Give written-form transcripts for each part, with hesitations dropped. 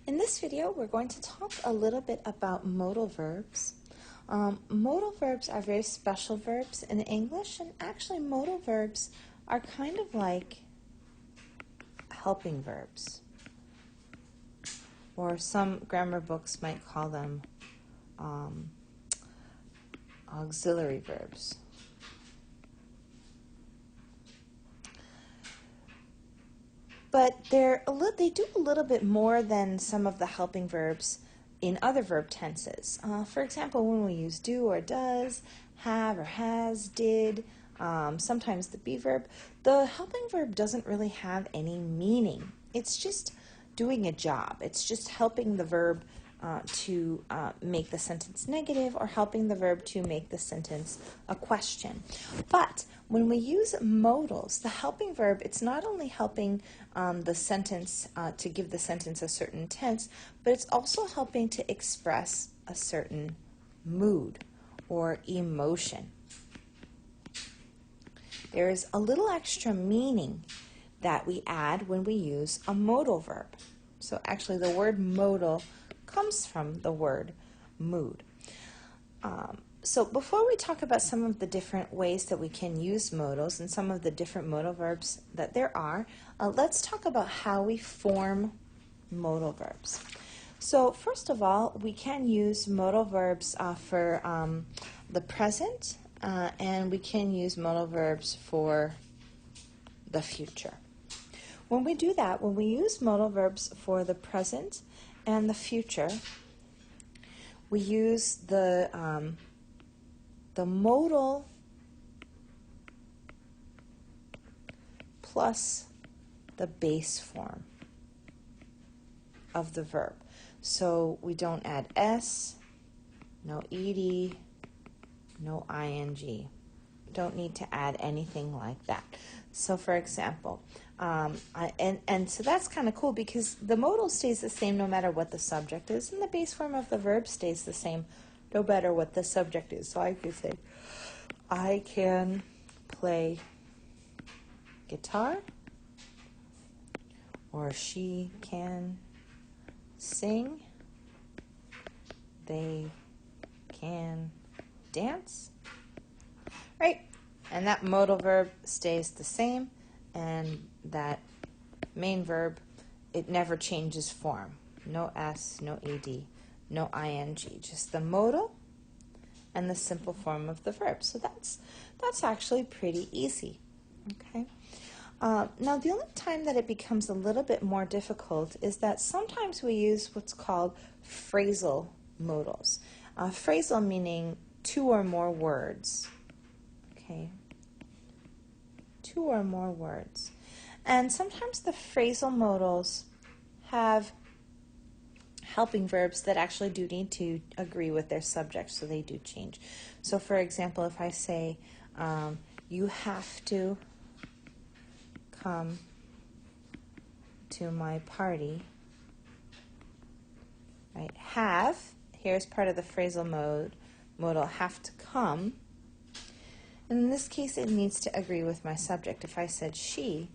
In this video, we're going to talk a little bit about modal verbs. Modal verbs are very special verbs in English, and actually modal verbs are kind of like helping verbs, or some grammar books might call them auxiliary verbs. But they do a little bit more than some of the helping verbs in other verb tenses. For example, when we use do or does, have or has, did, sometimes the be verb, the helping verb doesn't really have any meaning. It's just doing a job. It's just helping the verb to make the sentence negative, or helping the verb to make the sentence a question. But when we use modals, the helping verb, it's not only helping the sentence to give the sentence a certain tense, but it's also helping to express a certain mood or emotion. There is a little extra meaning that we add when we use a modal verb. So actually the word modal comes from the word mood. So before we talk about some of the different ways that we can use modals and some of the different modal verbs that there are, let's talk about how we form modal verbs. So first of all, we can use modal verbs for the present, and we can use modal verbs for the future. When we do that, when we use modal verbs for the present and the future, we use the modal plus the base form of the verb. So we don't add s, no ed, no ing. Don't need to add anything like that. So for example, so that's kind of cool because the modal stays the same no matter what the subject is, and the base form of the verb stays the same no matter what the subject is. So I could say, I can play guitar, or she can sing, they can dance, right? And that modal verb stays the same, and that main verb, it never changes form. No s, no ed, no ing, just the modal and the simple form of the verb. So that's actually pretty easy. Okay. Now the only time that it becomes a little bit more difficult is that sometimes we use what's called phrasal modals. Phrasal meaning two or more words. Okay. Two or more words. And sometimes the phrasal modals have helping verbs that actually do need to agree with their subject, so they do change. So for example, if I say, you have to come to my party, right? Have, here's part of the phrasal modal, have to come. And in this case, it needs to agree with my subject. If I said she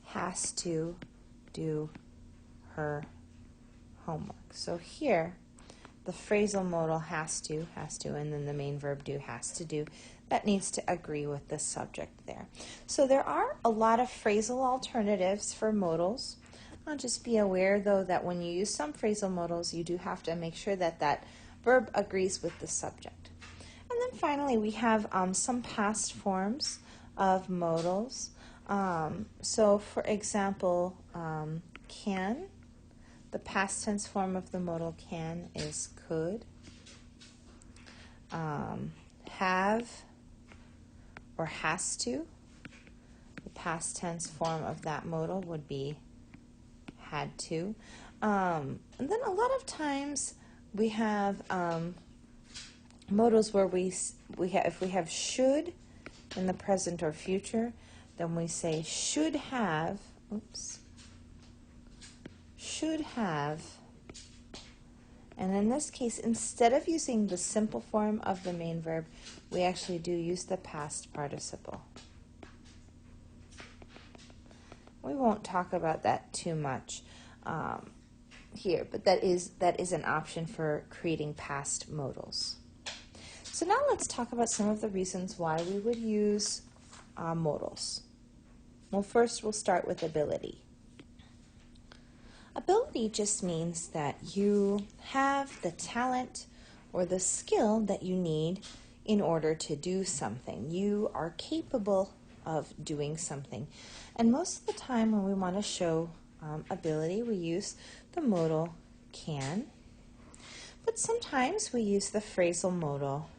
has to do her homework. So here, the phrasal modal has to, and then the main verb do, has to do. That needs to agree with the subject there. So there are a lot of phrasal alternatives for modals. Just be aware, though, that when you use some phrasal modals, you do have to make sure that that verb agrees with the subject. And then finally, we have some past forms of modals. So for example, can, the past tense form of the modal can is could. Have or has to, the past tense form of that modal would be had to. And then a lot of times we have modals where if we have should in the present or future, then we say should have, should have, and in this case, instead of using the simple form of the main verb, we actually do use the past participle. We won't talk about that too much. here, but that is an option for creating past modals. So now let's talk about some of the reasons why we would use modals. Well, first we'll start with ability. Ability just means that you have the talent or the skill that you need in order to do something. You are capable of doing something. And most of the time when we want to show ability, we use the modal can. But sometimes we use the phrasal modal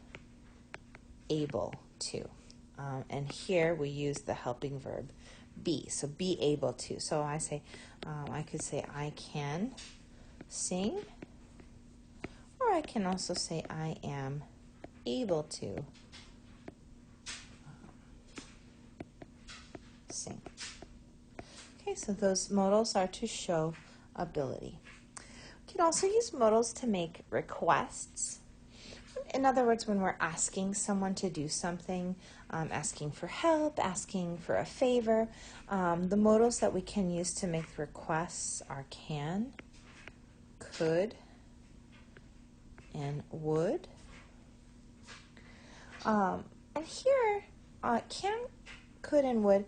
able to. And here we use the helping verb be. So be able to. So I say, I could say I can sing, or I can also say I am able to sing. Okay, so those modals are to show ability. We can also use modals to make requests. In other words, when we're asking someone to do something, asking for help, asking for a favor, the modals that we can use to make requests are can, could, and would. And here, can, could, and would,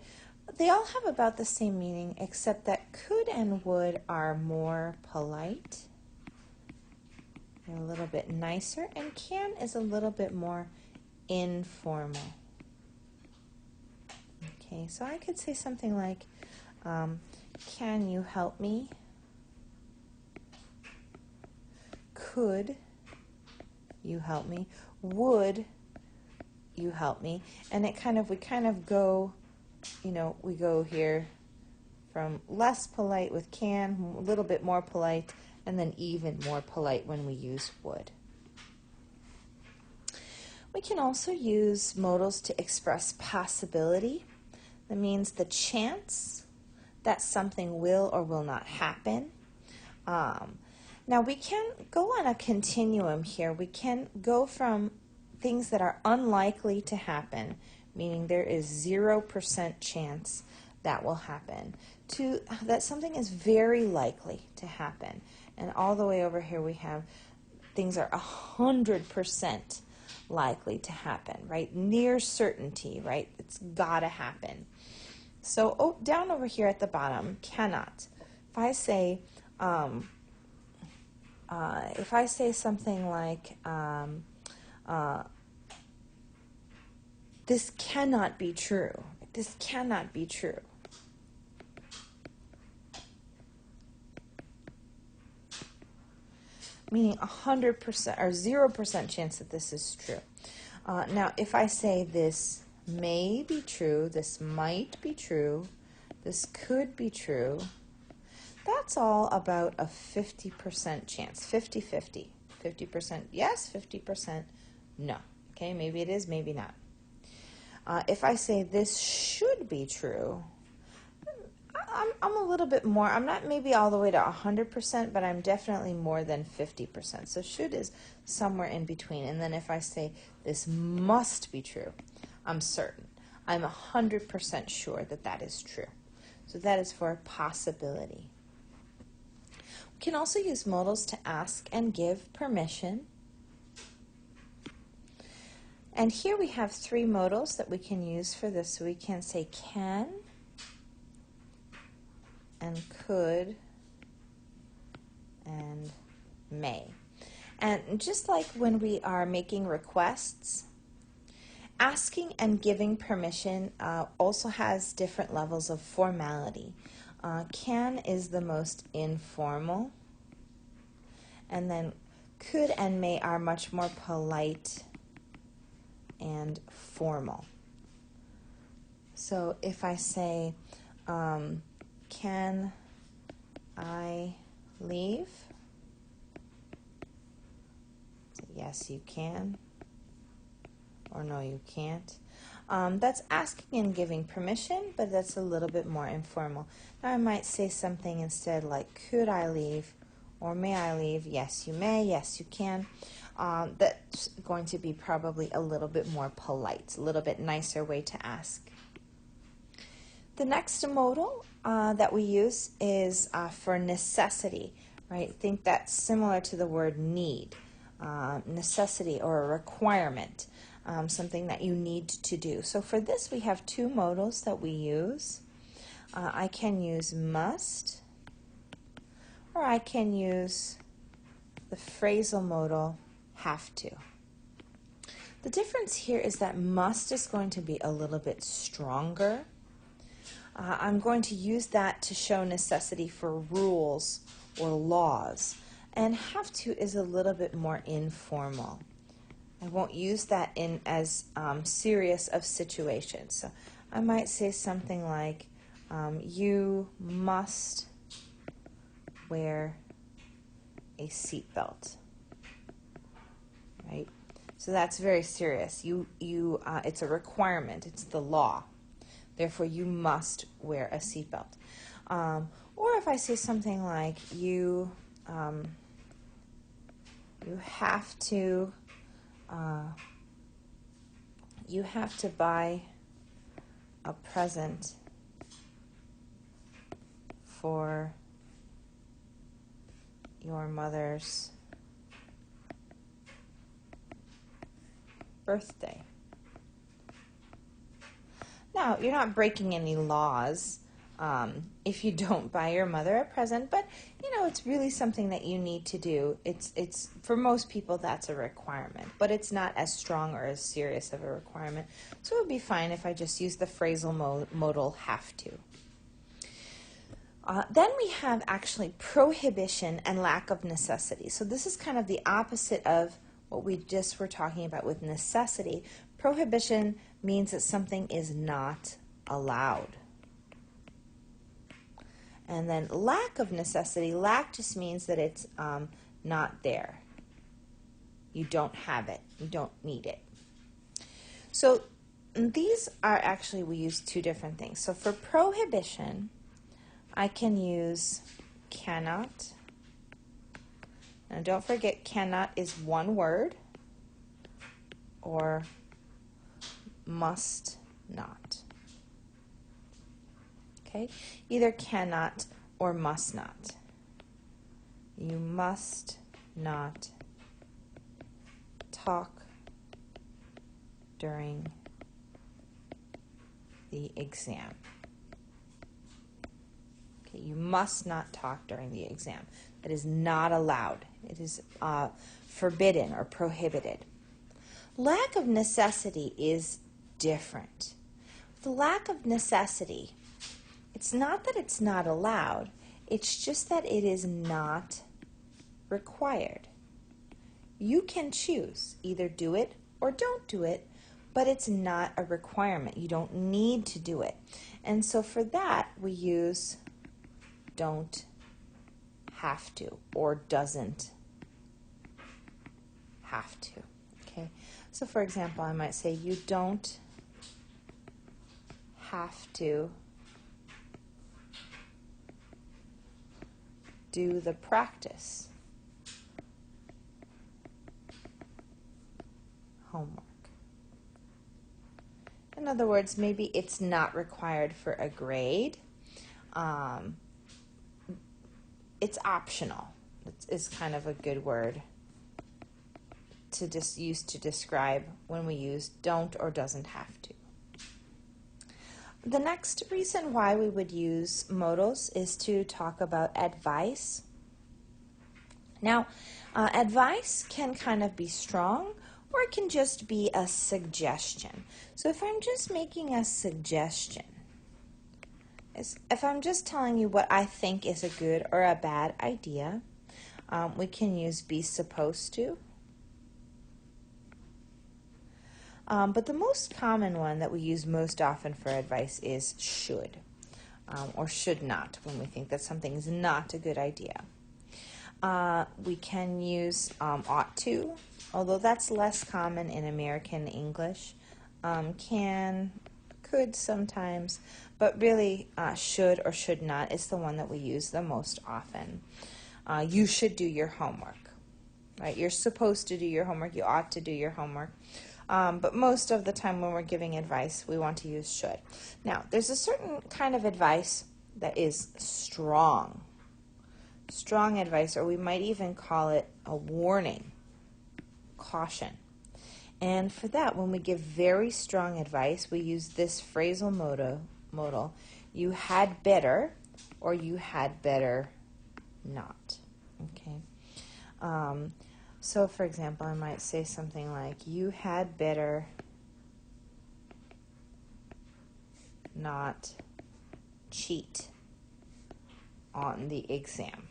they all have about the same meaning, except that could and would are more polite. They're a little bit nicer, and can is a little bit more informal. Okay, so I could say something like, can you help me? Could you help me? Would you help me? And we kind of go, we go here from less polite with can, a little bit more polite, and then even more polite when we use would. We can also use modals to express possibility. That means the chance that something will or will not happen. Now we can go on a continuum here. We can go from things that are unlikely to happen, meaning there is 0% chance that will happen, to that something is very likely to happen. And all the way over here we have things are 100% likely to happen, right? Near certainty, right? It's gotta happen. So down over here at the bottom, cannot. If I say something like, this cannot be true. This cannot be true. Meaning 100% or 0% chance that this is true. Now, if I say this may be true, this might be true, this could be true, that's all about a 50% chance, 50-50. 50% yes, 50% no. Okay, maybe it is, maybe not. If I say this should be true, I'm a little bit more, I'm not maybe all the way to 100%, but I'm definitely more than 50%. So should is somewhere in between. And then if I say this must be true, I'm certain. I'm 100% sure that that is true. So that is for possibility. We can also use modals to ask and give permission. And here we have 3 modals that we can use for this. So we can say can, and could, and may. And just like when we are making requests, asking and giving permission also has different levels of formality. Can is the most informal, and then could and may are much more polite and formal. So if I say, can I leave? Yes, you can. Or no, you can't. That's asking and giving permission, but that's a little bit more informal. Now I might say something instead like, could I leave? Or may I leave? Yes, you may. Yes, you can. That's going to be probably a little bit more polite, a little bit nicer way to ask. The next modal that we use is for necessity, right? Think that's similar to the word need, necessity or a requirement, something that you need to do. So for this, we have two modals that we use. I can use must, or I can use the phrasal modal have to. The difference here is that must is going to be a little bit stronger. I'm going to use that to show necessity for rules or laws, and have to is a little bit more informal. I won't use that in as serious of situations. So I might say something like, you must wear a seatbelt, right? So that's very serious. It's a requirement. It's the law. Therefore, you must wear a seatbelt. Or if I say something like, you have to buy a present for your mother's birthday. Now, you're not breaking any laws if you don't buy your mother a present, but it's really something that you need to do. It's for most people that's a requirement, but it's not as strong or as serious of a requirement. So it would be fine if I just use the phrasal modal have to. Then we have actually prohibition and lack of necessity. So this is kind of the opposite of what we just were talking about with necessity. Prohibition means that something is not allowed. And then lack of necessity, lack just means that it's not there. You don't have it. You don't need it. So these are actually, we use two different things. So for prohibition, I can use cannot. Now don't forget, cannot is one word, or must not. Okay? Either cannot or must not. You must not talk during the exam. Okay, you must not talk during the exam. That is not allowed. It is forbidden or prohibited. Lack of necessity is different. The lack of necessity, it's not that it's not allowed, it's just that it is not required. You can choose, either do it or don't do it, but it's not a requirement. You don't need to do it. And so for that, we use don't have to or doesn't have to. Okay? So for example, I might say you don't have to do the practice homework. In other words, maybe it's not required for a grade. It's optional. It's kind of a good word to just use to describe when we use don't or doesn't have to. The next reason why we would use modals is to talk about advice. Now, advice can kind of be strong, or it can just be a suggestion. So if I'm just making a suggestion, if I'm just telling you what I think is a good or a bad idea, we can use be supposed to. But the most common one that we use most often for advice is should, or should not, when we think that something is not a good idea. We can use ought to, although that's less common in American English. Could sometimes, but really should or should not is the one that we use the most often. You should do your homework, right? You're supposed to do your homework. You ought to do your homework. But most of the time when we're giving advice, we want to use should. Now, there's a certain kind of advice that is strong. Strong advice, or we might even call it a warning, caution. And for that, when we give very strong advice, we use this phrasal modal, you had better, or you had better not. Okay. So, for example, I might say something like, you had better not cheat on the exam.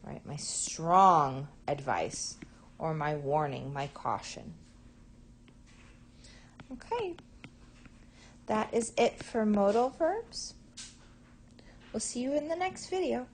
Right? My strong advice, or my warning, my caution. Okay. That is it for modal verbs. We'll see you in the next video.